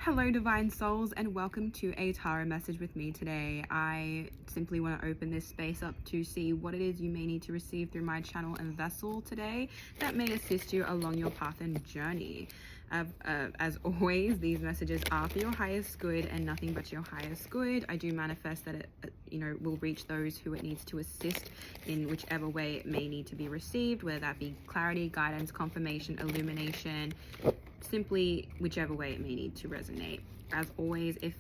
Hello, divine souls, and welcome to a tarot message with me today. I simply want to open this space up to see what it is you may need to receive through my channel and vessel today that may assist you along your path and journey. As always, these messages are for your highest good and nothing but your highest good. I do manifest that it will reach those who it needs to assist in whichever way it may need to be received, whether that be clarity, guidance, confirmation, illumination, simply whichever way it may need to resonate. As always, if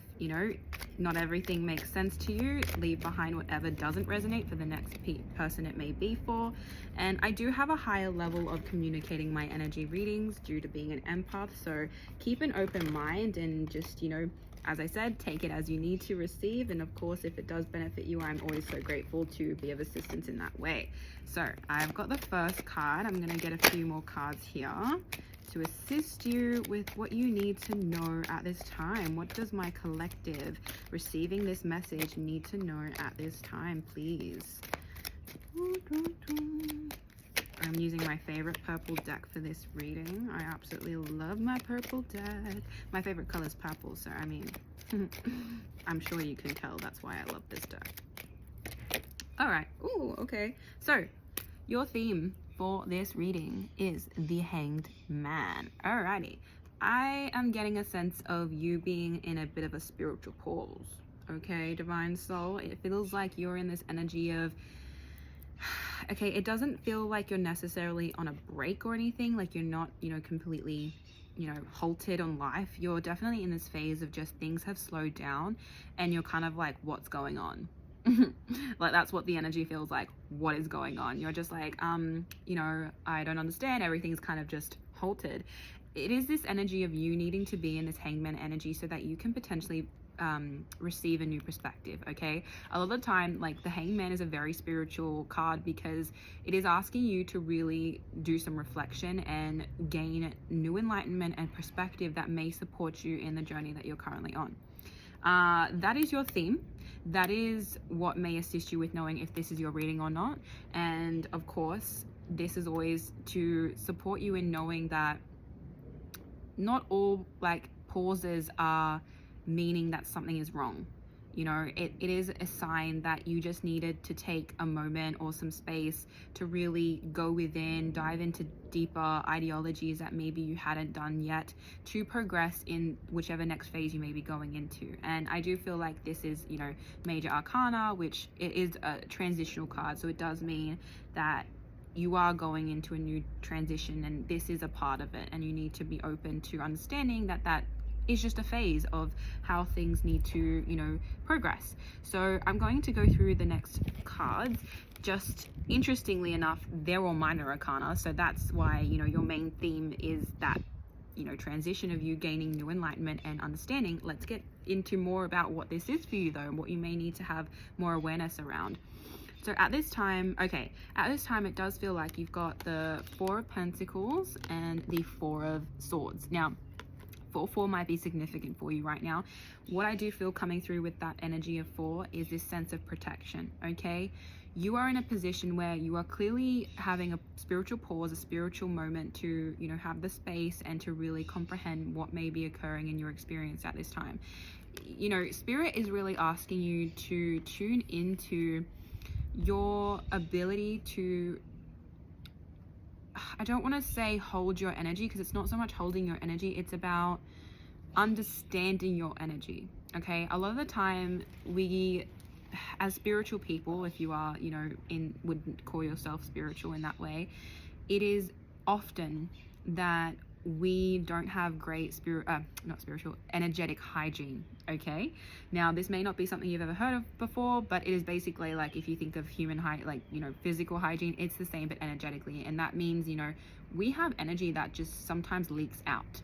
not everything makes sense to you, leave behind whatever doesn't resonate for the next person it may be for. And I do have a higher level of communicating my energy readings due to being an empath, so keep an open mind and just as I said, take it as you need to receive. And of course, if it does benefit you, I'm always so grateful to be of assistance in that way. So I've got the first card. I'm going to get a few more cards here to assist you with what you need to know at this time. What does my collective receiving this message need to know at this time, please? I'm using my favorite purple deck for this reading. I absolutely love my purple deck. My favorite color is purple, so I mean, I'm sure you can tell that's why I love this deck. All right. Ooh, okay. So your theme for this reading is the Hanged Man. Alrighty. I am getting a sense of you being in a bit of a spiritual pause. Okay, divine soul. It feels like you're in this energy of, okay, it doesn't feel like you're necessarily on a break or anything, like you're not, completely, halted on life. You're definitely in this phase of just things have slowed down and you're kind of like, what's going on? Like that's what the energy feels like. What is going on? You're just like, I don't understand. Everything's kind of just halted. It is this energy of you needing to be in this hangman energy so that you can potentially receive a new perspective. Okay, a lot of the time, like, the hangman is a very spiritual card because it is asking you to really do some reflection and gain new enlightenment and perspective that may support you in the journey that you're currently on. That is your theme. That is what may assist you with knowing if this is your reading or not. And of course, this is always to support you in knowing that not all pauses are meaning that something is wrong. It is a sign that you just needed to take a moment or some space to really go within, dive into deeper ideologies that maybe you hadn't done yet to progress in whichever next phase you may be going into. And I do feel like this is, major arcana, which it is a transitional card. So it does mean that you are going into a new transition and this is a part of it. And you need to be open to understanding that is just a phase of how things need to, progress. So I'm going to go through the next cards. Just interestingly enough, they're all minor arcana. So that's why, your main theme is that, transition of you gaining new enlightenment and understanding. Let's get into more about what this is for you though, and what you may need to have more awareness around. So at this time, it does feel like you've got the Four of Pentacles and the Four of Swords. Now, 4 might be significant for you right now. What I do feel coming through with that energy of 4 is this sense of protection. Okay, you are in a position where you are clearly having a spiritual pause, a spiritual moment to have the space and to really comprehend what may be occurring in your experience at this time. Spirit is really asking you to tune into your ability to, I don't want to say hold your energy, because it's not so much holding your energy, it's about understanding your energy. Okay, a lot of the time we, as spiritual people, if you are wouldn't call yourself spiritual in that way, it is often that we don't have great energetic hygiene. Okay, now this may not be something you've ever heard of before, but it is basically like, if you think of human physical hygiene, it's the same but energetically. And that means we have energy that just sometimes leaks out.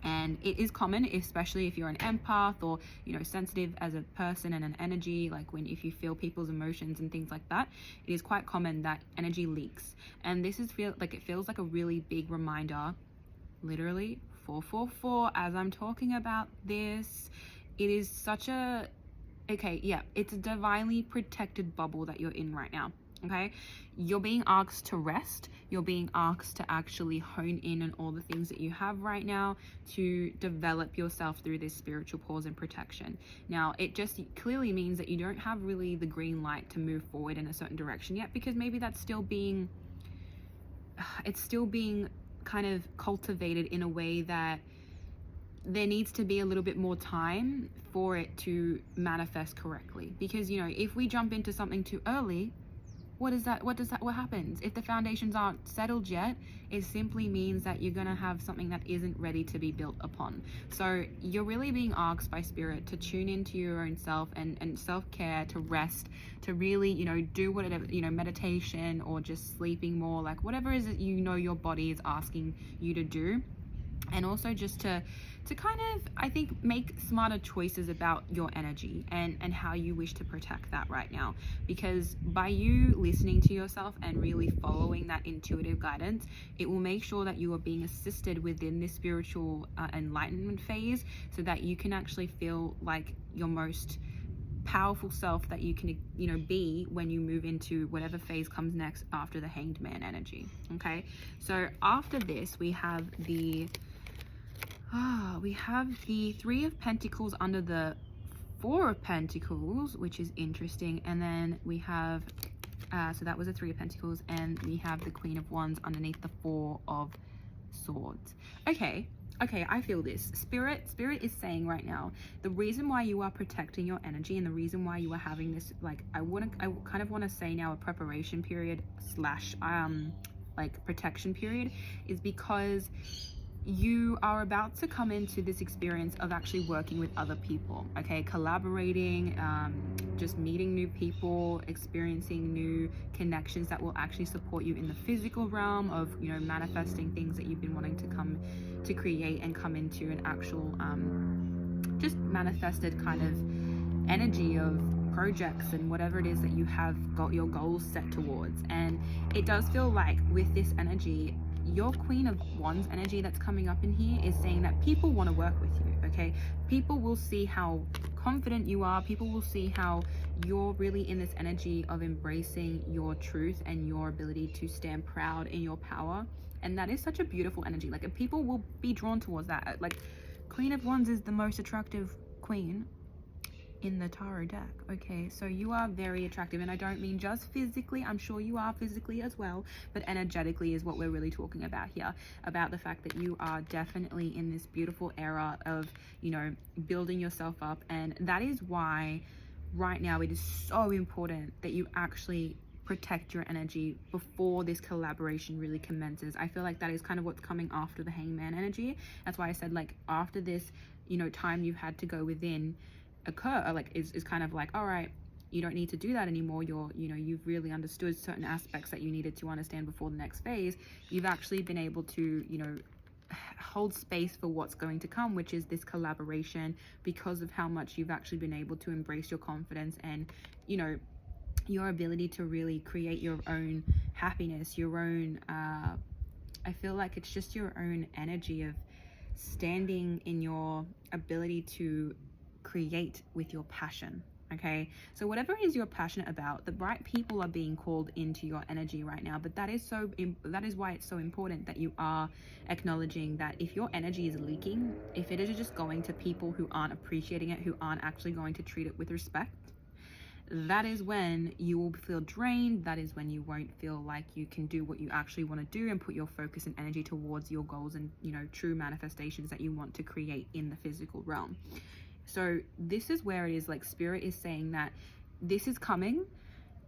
And it is common, especially if you're an empath or sensitive as a person and an energy, if you feel people's emotions and things like that, it is quite common that energy leaks. And this it feels like a really big reminder. Literally 444 as I'm talking about this. It is such a, it's a divinely protected bubble that you're in right now. Okay, you're being asked to rest. You're being asked to actually hone in on all the things that you have right now to develop yourself through this spiritual pause and protection. Now, it just clearly means that you don't have really the green light to move forward in a certain direction yet, because maybe that's still being, it's still being kind of cultivated in a way that there needs to be a little bit more time for it to manifest correctly. Because, you know, if we jump into something too early, what happens? If the foundations aren't settled yet, it simply means that you're going to have something that isn't ready to be built upon. So you're really being asked by spirit to tune into your own self and self-care, to rest, to really, you know, do whatever, you know, meditation or just sleeping more, like whatever is it, you know, your body is asking you to do. And also just to kind of, I think, make smarter choices about your energy and how you wish to protect that right now. Because by you listening to yourself and really following that intuitive guidance, it will make sure that you are being assisted within this spiritual enlightenment phase, so that you can actually feel like your most powerful self that you can, you know, be when you move into whatever phase comes next after the Hanged Man energy. Okay, so after this we have the Three of Pentacles under the Four of Pentacles, which is interesting. And then we have, so that was a Three of Pentacles, and we have the Queen of Wands underneath the Four of Swords. Okay, I feel this. Spirit is saying right now, the reason why you are protecting your energy and the reason why you are having this, like, I kind of want to say now a preparation period slash like protection period, is because you are about to come into this experience of actually working with other people, okay? Collaborating, just meeting new people, experiencing new connections that will actually support you in the physical realm of, you know, manifesting things that you've been wanting to come to create and come into an actual, just manifested kind of energy of projects and whatever it is that you have got your goals set towards. And it does feel like with this energy, your Queen of Wands energy that's coming up in here is saying that people want to work with you, okay? People will see how confident you are. People will see how you're really in this energy of embracing your truth and your ability to stand proud in your power. And that is such a beautiful energy. Like, people will be drawn towards that. Like, Queen of Wands is the most attractive queen in the tarot deck, okay? So you are very attractive, and I don't mean just physically. I'm sure you are physically as well, but energetically is what we're really talking about here, about the fact that you are definitely in this beautiful era of, you know, building yourself up. And that is why right now it is so important that you actually protect your energy before this collaboration really commences. I feel like that is kind of what's coming after the Hangman energy. That's why I said, like, after this, you know, time you've had to go within occur, like, is kind of like, all right, you don't need to do that anymore. You're, you know, you've really understood certain aspects that you needed to understand before the next phase. You've actually been able to, you know, hold space for what's going to come, which is this collaboration, because of how much you've actually been able to embrace your confidence and, you know, your ability to really create your own happiness, your own, I feel like it's just your own energy of standing in your ability to create with your passion, okay? So whatever it is you're passionate about, the right people are being called into your energy right now. But that is why it's so important that you are acknowledging that if your energy is leaking, if it is just going to people who aren't appreciating it, who aren't actually going to treat it with respect, that is when you will feel drained. That is when you won't feel like you can do what you actually want to do and put your focus and energy towards your goals and, you know, true manifestations that you want to create in the physical realm. So this is where it is like spirit is saying that this is coming.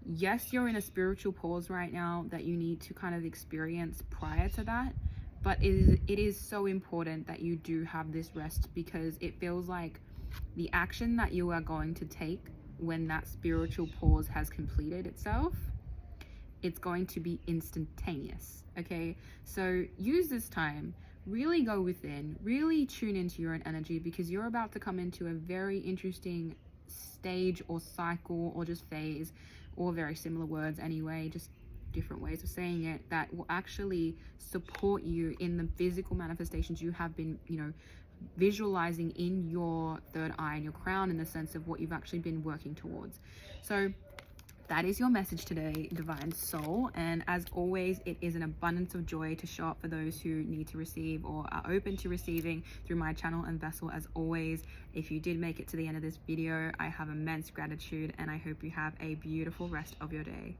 Yes, you're in a spiritual pause right now that you need to kind of experience prior to that, but it is so important that you do have this rest, because it feels like the action that you are going to take when that spiritual pause has completed itself, it's going to be instantaneous, okay? So use this time, really go within, really tune into your own energy, because you're about to come into a very interesting stage or cycle or just phase, or very similar words anyway, just different ways of saying it, that will actually support you in the physical manifestations you have been, you know, visualizing in your third eye and your crown, in the sense of what you've actually been working towards. So that is your message today, divine soul. And as always, it is an abundance of joy to show up for those who need to receive or are open to receiving through my channel and vessel. As always, if you did make it to the end of this video, I have immense gratitude, and I hope you have a beautiful rest of your day.